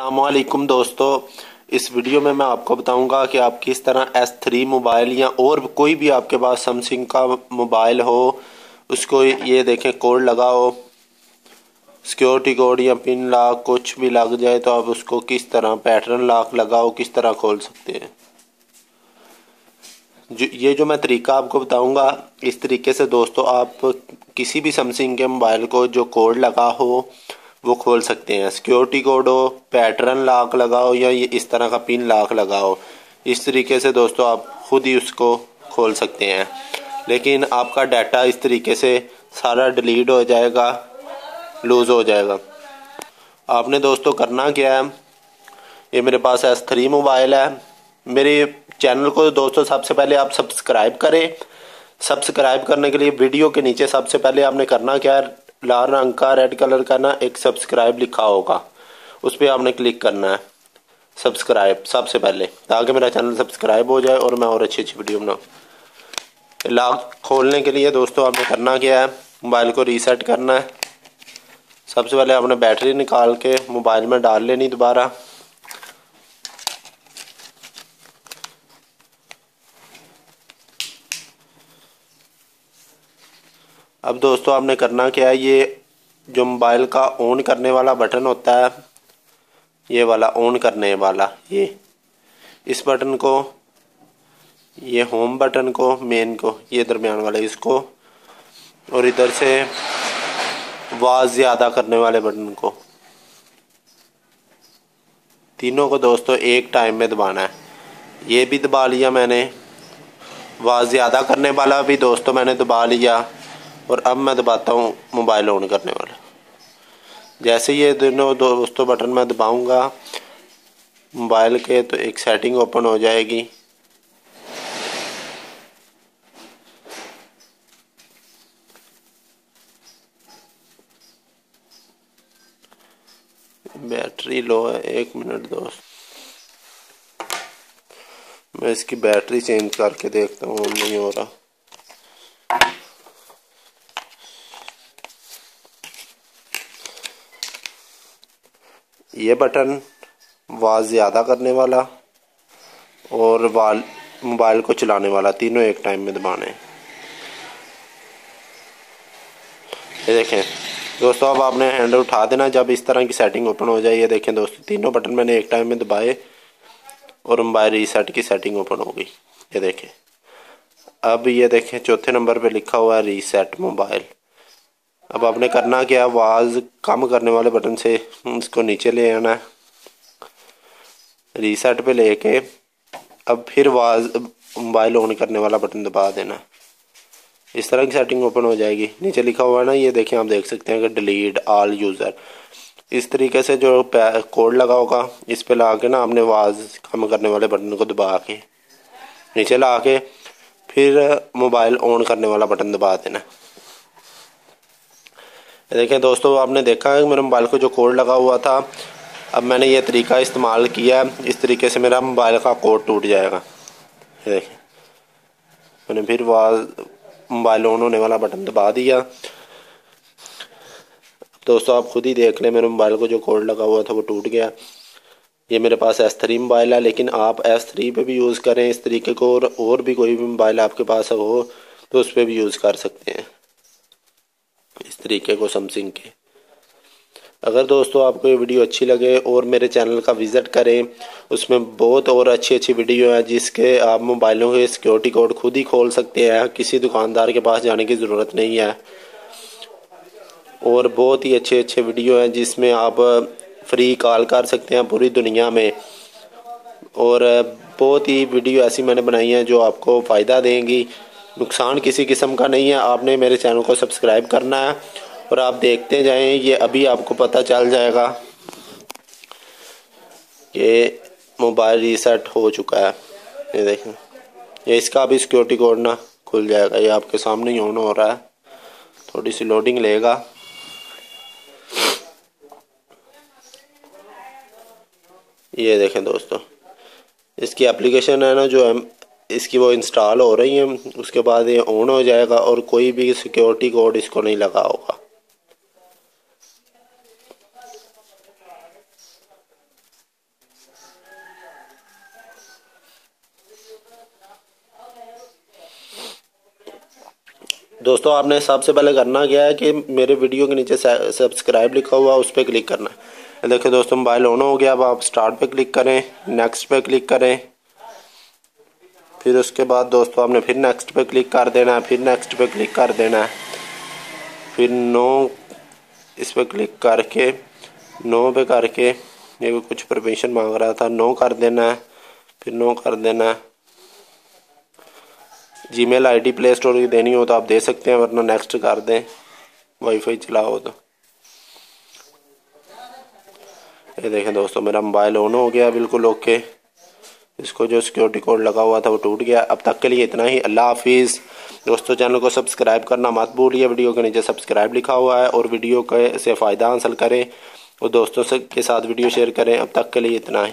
अस्सलामुअलैकुम दोस्तों, इस वीडियो में मैं आपको बताऊंगा कि आप किस तरह S3 मोबाइल या और कोई भी आपके पास सैमसंग का मोबाइल हो उसको ये देखें कोड लगाओ, सिक्योरिटी कोड या पिन लॉक कुछ भी लग जाए तो आप उसको किस तरह पैटर्न लॉक लगाओ किस तरह खोल सकते हैं। ये जो मैं तरीका आपको बताऊंगा इस तरीके से दोस्तों आप किसी भी सैमसंग के मोबाइल को जो कोड लगा हो वो खोल सकते हैं। सिक्योरिटी कोड हो, पैटर्न लॉक लगाओ या ये इस तरह का पिन लॉक लगाओ, इस तरीके से दोस्तों आप खुद ही उसको खोल सकते हैं। लेकिन आपका डाटा इस तरीके से सारा डिलीट हो जाएगा, लूज़ हो जाएगा। आपने दोस्तों करना क्या है, ये मेरे पास S3 मोबाइल है। मेरे चैनल को दोस्तों सबसे पहले आप सब्सक्राइब करें। सब्सक्राइब करने के लिए वीडियो के नीचे सबसे पहले आपने करना क्या है, लाल रंग का रेड कलर का ना एक सब्सक्राइब लिखा होगा, उस पर आपने क्लिक करना है सब्सक्राइब सबसे पहले, ताकि मेरा चैनल सब्सक्राइब हो जाए और मैं और अच्छी अच्छी वीडियो बनाऊँ। लॉक खोलने के लिए दोस्तों आपने करना क्या है, मोबाइल को रीसेट करना है। सबसे पहले आपने बैटरी निकाल के मोबाइल में डाल लेनी दोबारा। अब दोस्तों आपने करना क्या है, ये जो मोबाइल का ऑन करने वाला बटन होता है, ये वाला ऑन करने वाला, ये इस बटन को, ये होम बटन को, मेन को, ये दरमियान वाला इसको, और इधर से आवाज़ ज़्यादा करने वाले बटन को, तीनों को दोस्तों एक टाइम में दबाना है। ये भी दबा लिया मैंने, आवाज़ ज़्यादा करने वाला भी दोस्तों मैंने दबा लिया, और अब मैं दबाता हूँ मोबाइल ऑन करने वाला। जैसे ये दोनों दोस्तों बटन मैं दबाऊंगा मोबाइल के तो एक सेटिंग ओपन हो जाएगी। बैटरी लो है, 1 मिनट दोस्त, मैं इसकी बैटरी चेंज करके देखता हूँ, नहीं हो रहा। ये बटन आवाज़ ज़्यादा करने वाला और मोबाइल को चलाने वाला, तीनों एक टाइम में दबाने। ये देखें दोस्तों, अब आपने हैंडल उठा देना जब इस तरह की सेटिंग ओपन हो जाए। ये देखें दोस्तों, तीनों बटन मैंने एक टाइम में दबाए और मोबाइल रीसेट की सेटिंग ओपन हो गई। ये देखें, अब ये देखें चौथे नंबर पे लिखा हुआ है रीसेट मोबाइल। अब आपने करना क्या, आवाज़ कम करने वाले बटन से इसको नीचे ले आना है, रीसेट पे लेके अब फिर आवाज़ मोबाइल ऑन करने वाला बटन दबा देना। इस तरह की सेटिंग ओपन हो जाएगी। नीचे लिखा हुआ है ना, ये देखें, आप देख सकते हैं कि डिलीट ऑल यूज़र। इस तरीके से जो कोड लगा होगा इस पे ला के ना आपने आवाज़ कम करने वाले बटन को दबा के नीचे ला के फिर मोबाइल ऑन करने वाला बटन दबा देना। देखें दोस्तों, आपने देखा है मेरे मोबाइल को जो कोड लगा हुआ था, अब मैंने ये तरीका इस्तेमाल किया, इस तरीके से मेरा मोबाइल का कोड टूट जाएगा। ये देखें, मैंने फिर मोबाइल ऑन होने वाला बटन दबा दिया। दोस्तों आप खुद ही देख लें, मेरे मोबाइल को जो कोड लगा हुआ था वो टूट गया। ये मेरे पास S3 मोबाइल है, लेकिन आप S3 पे भी यूज़ करें इस तरीके को, और भी कोई भी मोबाइल आपके पास हो तो उस पर भी यूज़ कर सकते हैं इस तरीके को सैमसंग के। अगर दोस्तों आपको ये वीडियो अच्छी लगे और मेरे चैनल का विज़िट करें, उसमें बहुत और अच्छी अच्छी वीडियो है जिसके आप मोबाइलों के सिक्योरिटी कोड खुद ही खोल सकते हैं, किसी दुकानदार के पास जाने की ज़रूरत नहीं है। और बहुत ही अच्छे अच्छे वीडियो हैं जिसमें आप फ्री कॉल कर सकते हैं पूरी दुनिया में, और बहुत ही वीडियो ऐसी मैंने बनाई हैं जो आपको फ़ायदा देंगी, नुकसान किसी किस्म का नहीं है। आपने मेरे चैनल को सब्सक्राइब करना है और आप देखते जाएं, ये अभी आपको पता चल जाएगा कि मोबाइल रीसेट हो चुका है। ये देखें, ये इसका भी सिक्योरिटी कोड ना खुल जाएगा, ये आपके सामने ही ऑन हो रहा है, थोड़ी सी लोडिंग लेगा। ये देखें दोस्तों, इसकी एप्लीकेशन है ना जो इसकी वो इंस्टॉल हो रही है, उसके बाद ये ऑन हो जाएगा और कोई भी सिक्योरिटी कोड इसको नहीं लगा होगा। दोस्तों आपने सबसे पहले करना क्या है कि मेरे वीडियो के नीचे सब्सक्राइब लिखा हुआ उस पर क्लिक करना है। देखिए दोस्तों मोबाइल ऑन हो गया। अब आप स्टार्ट पे क्लिक करें, नेक्स्ट पे क्लिक करें, फिर उसके बाद दोस्तों आपने फिर नेक्स्ट पे क्लिक कर देना है, फिर नेक्स्ट पे क्लिक कर देना है, फिर नो इस पर क्लिक करके नो पे करके, ये कुछ परमिशन मांग रहा था, नो कर देना है, फिर नो कर देना है। जीमेल आईडी प्ले स्टोर की देनी हो तो आप दे सकते हैं, वरना नेक्स्ट कर दें वाईफाई चलाओ तो। ये देखें दोस्तों मेरा मोबाइल ऑन हो गया बिल्कुल ओके। इसको जो सिक्योरिटी कोड लगा हुआ था वो टूट गया। अब तक के लिए इतना ही। अल्लाह हाफिज़। दोस्तों चैनल को सब्सक्राइब करना मत भूलिए। वीडियो के नीचे सब्सक्राइब लिखा हुआ है और वीडियो के से फ़ायदा हासिल करें और दोस्तों से के साथ वीडियो शेयर करें। अब तक के लिए इतना ही।